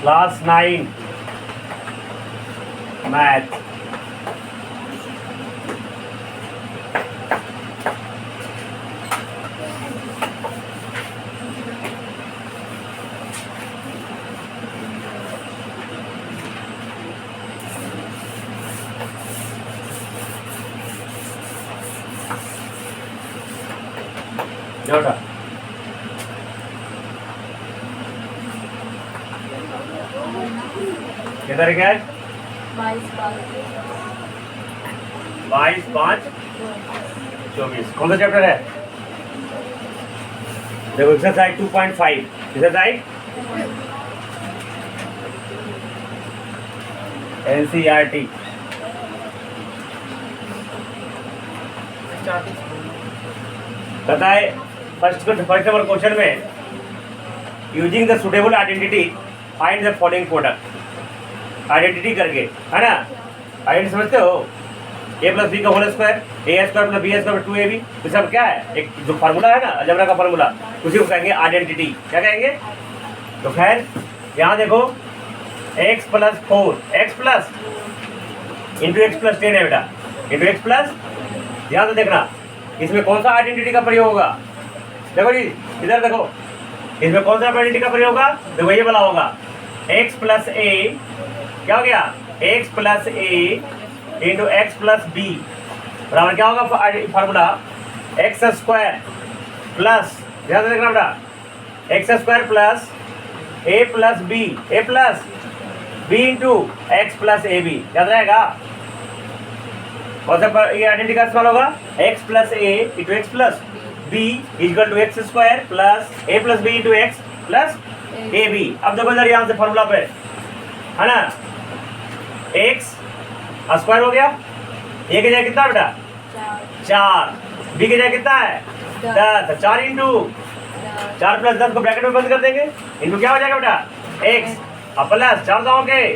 Class 9 math. जोटा किधर क्या है? 22/5/24 कौन सा चैप्टर है? देखो एक्सरसाइज 2.5 एक्सरसाइज NCERT। पता है फर्स्ट नंबर क्वेश्चन में using the suitable identity find the following product. Identity करके है ना, आइडेंटिटी समझते हो? a प्लस बी का whole square a square plus B square 2ab, तो सब क्या है? एक जो फार्मूला है ना अलजेब्रा का फार्मूला, उसी को कहेंगे आइडेंटिटी। क्या कहेंगे? तो खैर यहाँ देखो x plus 4 x plus into x plus 10 है बेटा, इंटू एक्स प्लस। ध्यान से देखना इसमें कौन सा आइडेंटिटी का प्रयोग होगा। देखो जी इधर देखो, इसमें कौन सा आइडेंटिटी का प्रयोग होगा? देखो ये वाला होगा x प्लस a, क्या हो गया? x plus a into x plus B बराबर क्या होगा? फार्मूला एक्स स्क्वायर प्लस, ध्यान से देखना बेटा, x square plus A plus B into x plus A B. याद रहेगा? और सब ये आइडेंटिटी का इस्तेमाल होगा x plus A into x plus B equal to x square plus A plus B into x plus A B. अब देखो इधर यहाँ से फॉर्मूला पे है ना, एक्स स्क्वायर हो गया, ए की जगह कितना बेटा? 4, बी की जगह कितना है? 10, 4 इंटू 4 प्लस 10 को ब्रैकेट में बंद कर देंगे, इंटू क्या हो जाएगा बेटा? एक्स अब प्लस 4 दाओ के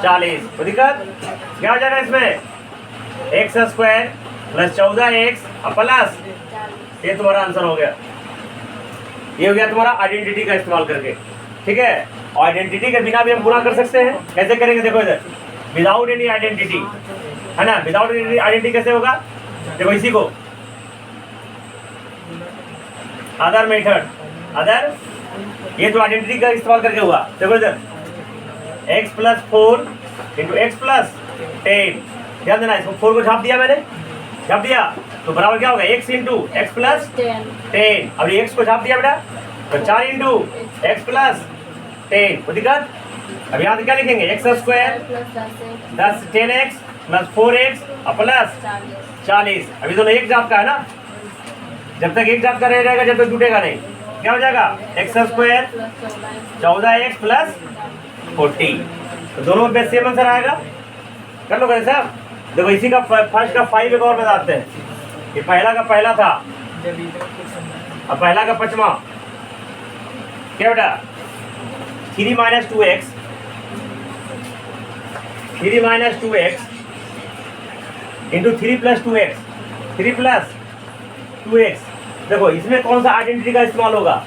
40। कोई दिक्कत? क्या हो जाएगा इसमें? X square plus 14x plus, ये तुम्हारा आंसर हो गया। ये हो गया तुम्हारा आइडेंटिटी का इस्तेमाल करके। ठीक है, आइडेंटिटी के बिना भी हम गुणा कर सकते हैं। कैसे करेंगे? देखो इधर विदाउट एनी आइडेंटिटी है ना, विदाउट एनी आइडेंटिटी कैसे होगा? देखो इसी को अदर मेथड, अदर ये तो आइडेंटिटी का इस्तेमाल करके हुआ। देखो इधर x plus 4 into x plus 10, ध्यान देना इसको 4 को छाप दिया मैंने, छाप दिया तो बराबर क्या होगा? x into x plus 10। अब ये x को छाप दिया बेटा तो 4 इंटू एक्स प्लस 10। कोई दिक्कत? अब यहाँ से क्या लिखेंगे? X square 10x plus 4x plus 40। अभी दोनों एक जात का है ना, जब तक एक जात का रह जाएगा जब तक टूटेगा नहीं। क्या हो जाएगा? एक्स स्क्वायर 14x प्लस 40, तो दोनों में सेम आंसर आएगा। कर लो कैसे साहब? देखो इसी का फर्स्ट का 5 एक और बताते हैं। ये पहला का पहला था, अब पहला का 5वां क्या बेटा? 3 minus 2x, 3 minus 2x into 3 plus 2x, 3 plus 2x। देखो इसमें कौन सा आइडेंटिटी का इस्तेमाल होगा?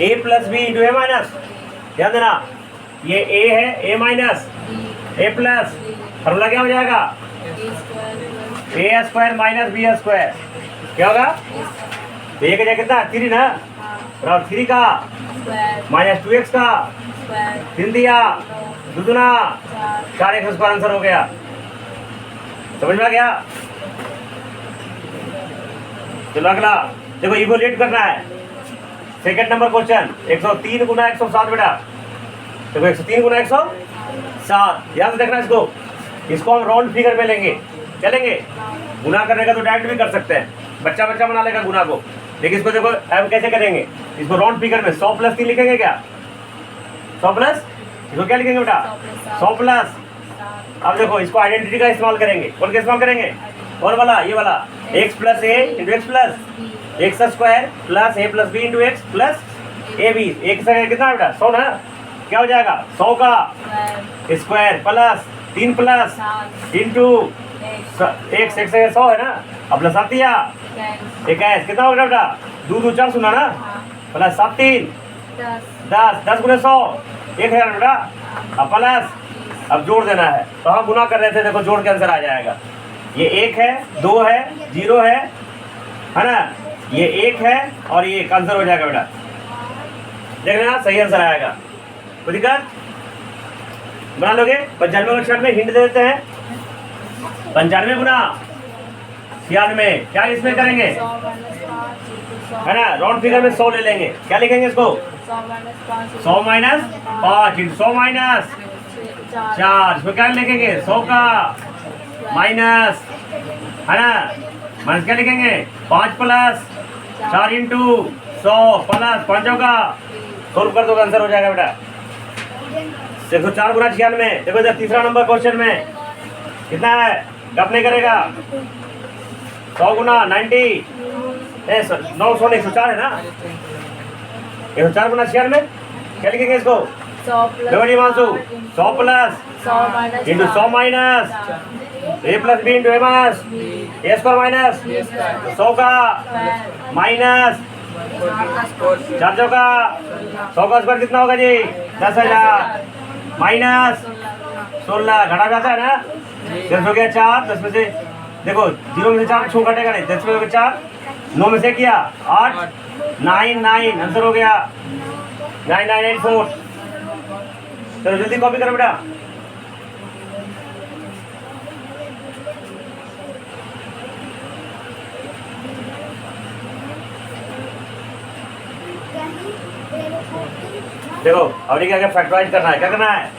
a plus B into A minus. ध्यान देना ये a है, a minus a plus, formula क्या हो जाएगा? a square minus B square. क्या होगा? a का जगह कितना? 3 ना, और 3 का माइनस 2x का 3 दिया, दुगुना 4x स्क्वायर आंसर हो गया। समझ में आ गया? चलो अगला देखो, इवोल्यूट करना है। सेकंड नंबर क्वेश्चन 103 गुना 107 बेटा। देखो 103 गुना 107, ध्यान से देखना इसको हम राउंड फिगर में लेंगे। चलेंगे गुना करने का तो डायरेक्ट भी कर सकते हैं, बच्चा बना लेगा गुना को, लेकिन इसको देखो हम कैसे करेंगे? इसको राउंड फिगर में 100 प्लस 3 लिखेंगे क्या? 100 प्लस, इसको क्या लिखेंगे बेटा? 100 प्लस। अब देखो इसको आइडेंटिटी का इस्तेमाल करेंगे। कौन का इस्तेमाल करेंगे? और वाला ये वाला x plus A into x plus x square plus A plus B into x plus A B. एक स्क्वायर कितना बेटा? 100 ना। क्या हो जाएगा? 100 का square plus 3 plus into x, 100 है ना, अब प्लस 7 दिया 21, कितना हो गया बेटा? 2 2 4 सुना ना, प्लस 7 3 10, 10 गुना 100 एक है बेटा, अब प्लस, अब जोड़ देना है। तो हम गुना कर रहे थे, देखो जोड़ के आंसर आ जाएगा। ये 1 है, 2 है, 0 है ना, ये 1 है और ये 1 आंसर हो जाएगा बेटा। देख लेना सही आंसर आएगा। कोई दिक्कत? बना लोगे? 95 और 96 हिंट दे देते हैं। 95 गुना 96, क्या इसमें करेंगे है ना, राउंड फिगर में 100 ले लेंगे। क्या लिखेंगे इसको? 100 माइनस 5 इंटू 100 माइनस 4, इसमें क्या लिखेंगे? 100 का माइनस है ना, माइनस क्या लिखेंगे? 5 प्लस 4 इंटू 100 प्लस 5 का 100 कर दो, आंसर हो जाएगा बेटा 104 गुना 96। देखो इधर तीसरा नंबर क्वेश्चन में कितना है, गप नहीं करेगा। 100 गुना 90, 900 नहीं 104 है ना, 104 गुना 96, क्या लिखेंगे इसको? 100 plus into 100 minus A plus B into A minus A square minus 100 का माइनस 400 का 100 का स्क्वायर कितना होगा जी? 10,000 माइनस 16, घटा जाता है ना, 10 हो गया 4, 10 में से देखो 0 में से 4 छू घटेगा नहीं, 10 में हो गया 4, 9 में से किया 8, 9 आंसर हो गया 9984। चलो जल्दी कॉपी करो बेटा। देखो अब क्या क्या फैक्टराइज करना है, क्या करना है?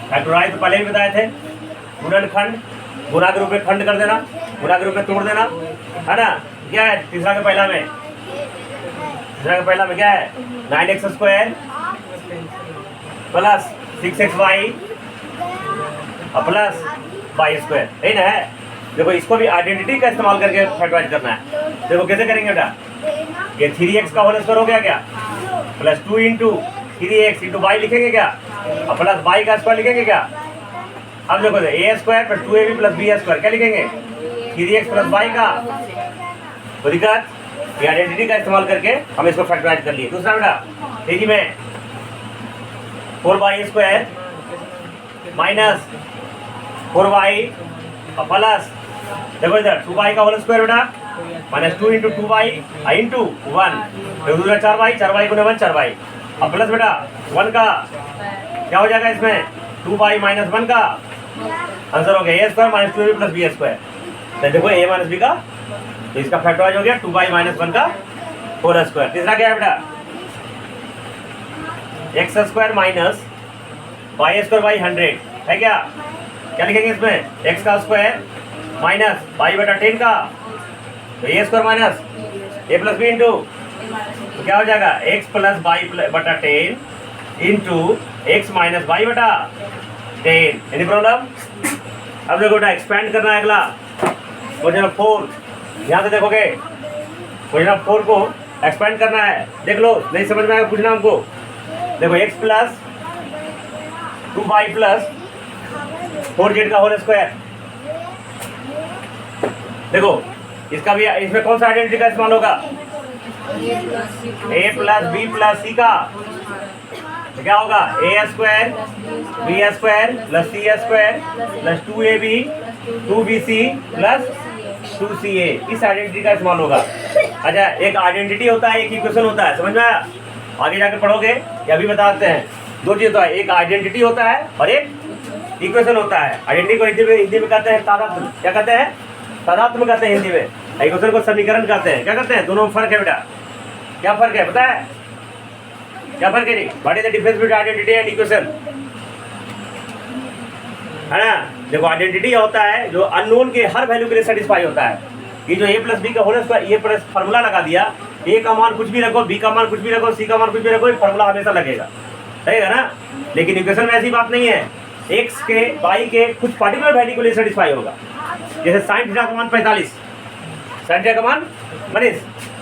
फैक्टराइज तो पहले भी बताए थे, गुणनखंड गुणा के रूप में खंड कर देना, गुणा के रूप में तोड़ देना है ना। क्या है तीसरा के पहला में? तीसरा के पहला में क्या है? 9x square plus 6xy plus y square, यही ना है। देखो इसको भी आइडेंटिटी का इस्तेमाल करके फैक्टराइज करना है। देखो कैसे करेंगे बेटा? ये 3x का होल स्क्वायर हो गया क्या, plus 2 into 3x into Y लिखेंगे क्या, और प्लस वाई का स्क्वायर लिखेंगे क्या। अब देखो A square plus 2ab plus B square क्या लिखेंगे? 3x प्लस वाई का। तो दिक्कत, ये आइडेंटिटी का इस्तेमाल करके हम इसको फैक्टराइज कर लिए। दूसरा बेटा तेजी में 4y square minus 4y plus, देखो इधर 2y का होल स्क्वायर बेटा माइनस 2 इंटू 2y इंटू 1, दूसरा 4y गुना 1 4y, अब प्लस बेटा 1 का क्या हो जाएगा इसमें? 2y माइनस 1 का आंसर हो गया A square minus 2ab plus B square. तो देखो ए माइनस बी का, तो इसका फैक्टराइज हो गया 2y माइनस 1 का होल स्क्वायर। तीसरा क्या है बेटा? X square minus Y square by 100 है क्या, क्या लिखेंगे इसमें? एक्स का स्क्वायर माइनस वाई बटा 10 का, तो ए स्क्वायर माइनस ए प्लस बी इंटू, तो क्या हो जाएगा? एक्स प्लस वाई बटा 10 इंटू एक्स माइनस वाई बटा 10। Any problem? अब देखो बेटा एक्सपेंड करना है अगला क्वेश्चन 4, यहाँ से देखोगे क्वेश्चन 4 को एक्सपेंड करना है। देख लो, नहीं समझ में आएगा पूछना हमको। देखो x plus 2y plus 4z का होल स्क्वायर, देखो इसका भी, इसमें कौन सा आइडेंटिटी का इस्तेमाल होगा? a plus B plus C का, तो क्या होगा? A square B square plus C square plus 2ab 2bc plus 2ca, इस आइडेंटिटी का इस्तेमाल होगा। अच्छा, एक आइडेंटिटी होता है, एक इक्वेशन होता है, समझ में आया? आगे जाके पढ़ोगे, ये अभी बताते हैं। दो चीज होता है, एक आइडेंटिटी होता है और एक इक्वेशन होता है। आइडेंटिटी को हिंदी में कहते हैं तादात्म्य, क्या कहते हैं? तादात्म्य कहते हैं हिंदी में। इक्वेशन को समीकरण कहते हैं, क्या कहते हैं? दोनों में फर्क है बेटा। क्या फर्क है पता है? क्या फर्क है जी? What is the difference between identity and equation, है ना? देखो आइडेंटिटी होता है जो अननोन के हर वैल्यू के लिए सेटिस्फाई होता है। ये जो ए प्लस बी का होल स्क्वायर, ये प्लस फार्मूला लगा दिया, ए का मान कुछ भी रखो, बी का मान कुछ भी रखो, सी का मान कुछ भी रखो, ये फार्मूला हमेशा लगेगा, रहेगा ना। लेकिन इक्वेशन में ऐसी बात नहीं है, एक्स के वाई के कुछ पर्टिकुलर वैल्यू के लिए सेटिस्फाई होगा। जैसे साइन थीटा का मान 45, साइन थीटा का मान मनीष,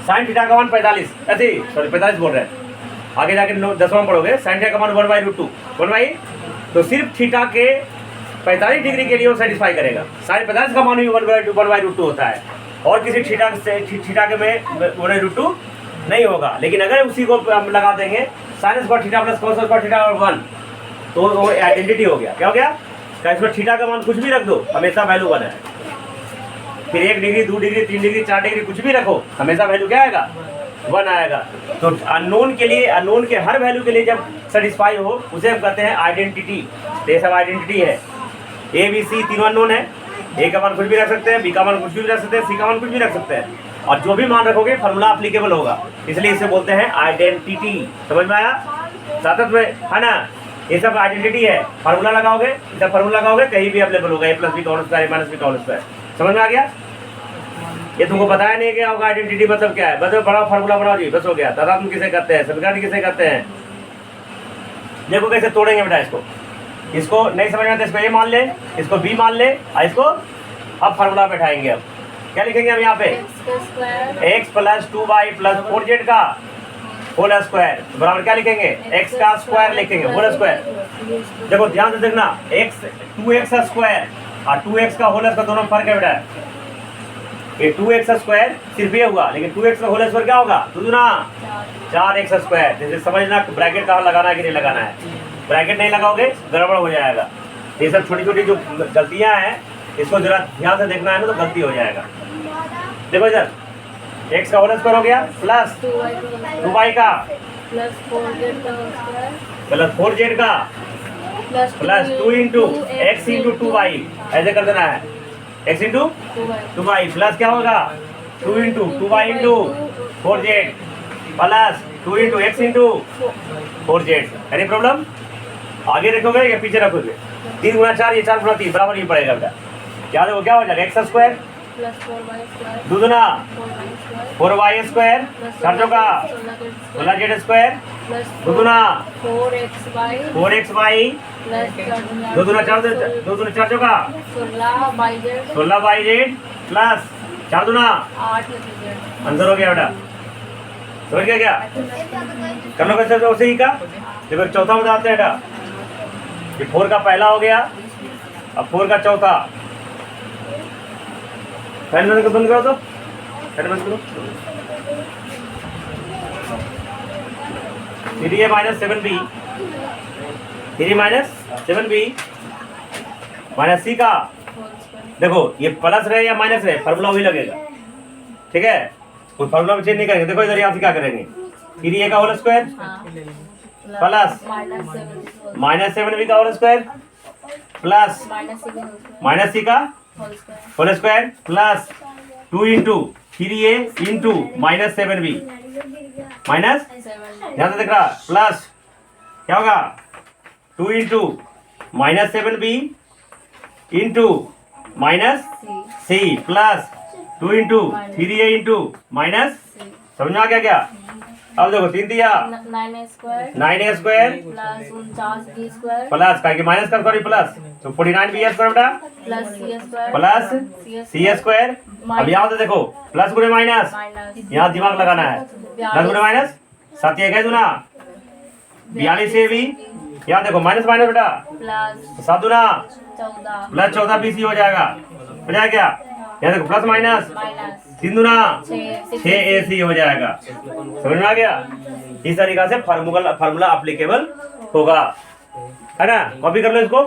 साइन थीटा का मान 45, ऐसे ही, सॉरी 45 बोल रहे हैं, आगे जाके 10वां में पढ़ोगे। साइन थीटा का मान 1/√2, 1 तो सिर्फ थीटा के 45 डिग्री के लिए वो सेटिस्फाई करेगा। साइन 50 का मान भी 1/√2 होता है, और किसी थीटा के में 1/√2 नहीं होगा। लेकिन अगर उसी को हम लगा देंगे sine square theta plus cos square theta और 1, तो वो आइडेंटिटी हो गया। क्या हो गया? क्या इसमें थीटा का मान कुछ भी रख दो, हमेशा वैल्यू 1 है। फिर 1 डिग्री 2 डिग्री 3 डिग्री 4 डिग्री कुछ भी रखो, हमेशा वैल्यू क्या आएगा? 1 आएगा। तो अननोन के लिए, अननोन के हर वैल्यू के लिए जब सेटिस्फाई हो उसे हम कहते हैं आइडेंटिटी। तो ये सब आइडेंटिटी है। ए बी सी तीनों अननोन है, ए का मान कुछ भी रख सकते हैं, बी का मान कुछ भी रख सकते हैं, सी का मान कुछ भी रख सकते हैं, और जो भी मान रखोगे फार्मूला एप्लीकेबल होगा, इसलिए इसे बोलते हैं आइडेंटिटी। समझ में आया? सातत में है ना? ये सब आइडेंटिटी है। फार्मूला लगाओगे, जब फार्मूला लगाओगे कहीं भी अवेलेबल होगा, ए प्लस बी का होल स्क्वायर माइनस बी का होल स्क्वायर। समझ में आ गया? ये तुमको बताया नहीं क्या होगा आइडेंटिटी मतलब क्या है? बस बड़ा फार्मूला बनाओ जी, बस हो गया। दादा तुम किसे करते हैं, समीकरण किसे करते हैं? देखो कैसे तोड़ेंगे बेटा इसको। इसको नहीं समझ में आता, इसको ए मान ले, इसको बी मान ले, और इसको अब फार्मूला बैठाएंगे। अब क्या लिखेंगे हम यहाँ पे? x plus 2y plus 4z का होल स्क्वायर बराबर क्या लिखेंगे? x का स्क्वायर लिखेंगे, होल स्क्वायर। देखो ध्यान से देखना, x 2x स्क्वायर और 2x का होल स्क्वायर दोनों में फर्क है बेटा। ये 2x स्क्वायर सिर्फ ये हुआ, लेकिन 2x का होल स्क्वायर क्या होगा? 2 दूना 4x स्क्वायर। जैसे समझना ब्रैकेट कहाँ लगाना है कि नहीं लगाना है। ब्रैकेट नहीं लगाओगे गड़बड़ हो जाएगा। ये सब छोटी छोटी जो गलतियाँ हैं इसको जरा ध्यान से देखना है ना, तो गलती हो जाएगा। देखो इधर x का होल स्क्वायर हो गया प्लस 2y का प्लस 4z का plus 2 into x into 2y, ऐसे कर देना है। x इंटू 2y प्लस क्या होगा? 2 into 2y into 4z plus 2 into x into 4z। Any problem? आगे रखोगे या पीछे रखोगे? 3 गुना 4, ये 4 गुना 3 बराबर ही पड़ेगा बेटा। क्या देखो क्या हो जाएगा? x स्क्वायर 2 दूना 4y स्क्वायर 4 चौका 16z स्क्वायर 2 दूना 4xy 2 दूना 4 चौका 16yz प्लस 4 दूना 8। आंसर हो गया बेटा। समझ गया क्या? कर लो कैसे उसे ही का। देखो चौथा बताते हैं बेटा। ये 4 का पहला हो गया, अब 4 का चौथा। फैन बंद करो, तो फैन बंद करो। 3a minus 7b, 3 minus 7b minus C का। देखो ये प्लस रहे या माइनस रहे, फार्मूला वही लगेगा। ठीक है, कोई फार्मूला में चेंज नहीं करेंगे। देखो इधर यहाँ से क्या करेंगे? 3a का whole square plus minus 7b का whole square plus minus C का whole square plus 2 into 3a into minus 7b minus, ध्यान से देख रहा, प्लस क्या होगा? 2 into minus 7b into minus C plus 2 into 3a into minus. समझ में आ गया क्या? अब देखो 3 दिया 9a स्क्वायर प्लस का माइनस कर, सॉरी प्लस, तो 49b स्क्वायर बेटा प्लस सी स्क्वायर। अब यहाँ से देखो प्लस गुणे माइनस, यहाँ दिमाग लगाना है। प्लस गुणे माइनस 7 1 दूना 42 a भी, यहाँ देखो माइनस माइनस बेटा 7 दूना प्लस 14 bc हो जाएगा। बजाय क्या? यहाँ देखो प्लस माइनस 3 दूना 6 ac हो जाएगा। समझ में आ गया? इस तरीका से फार्मूला एप्लीकेबल होगा, है ना? कॉपी कर लो इसको।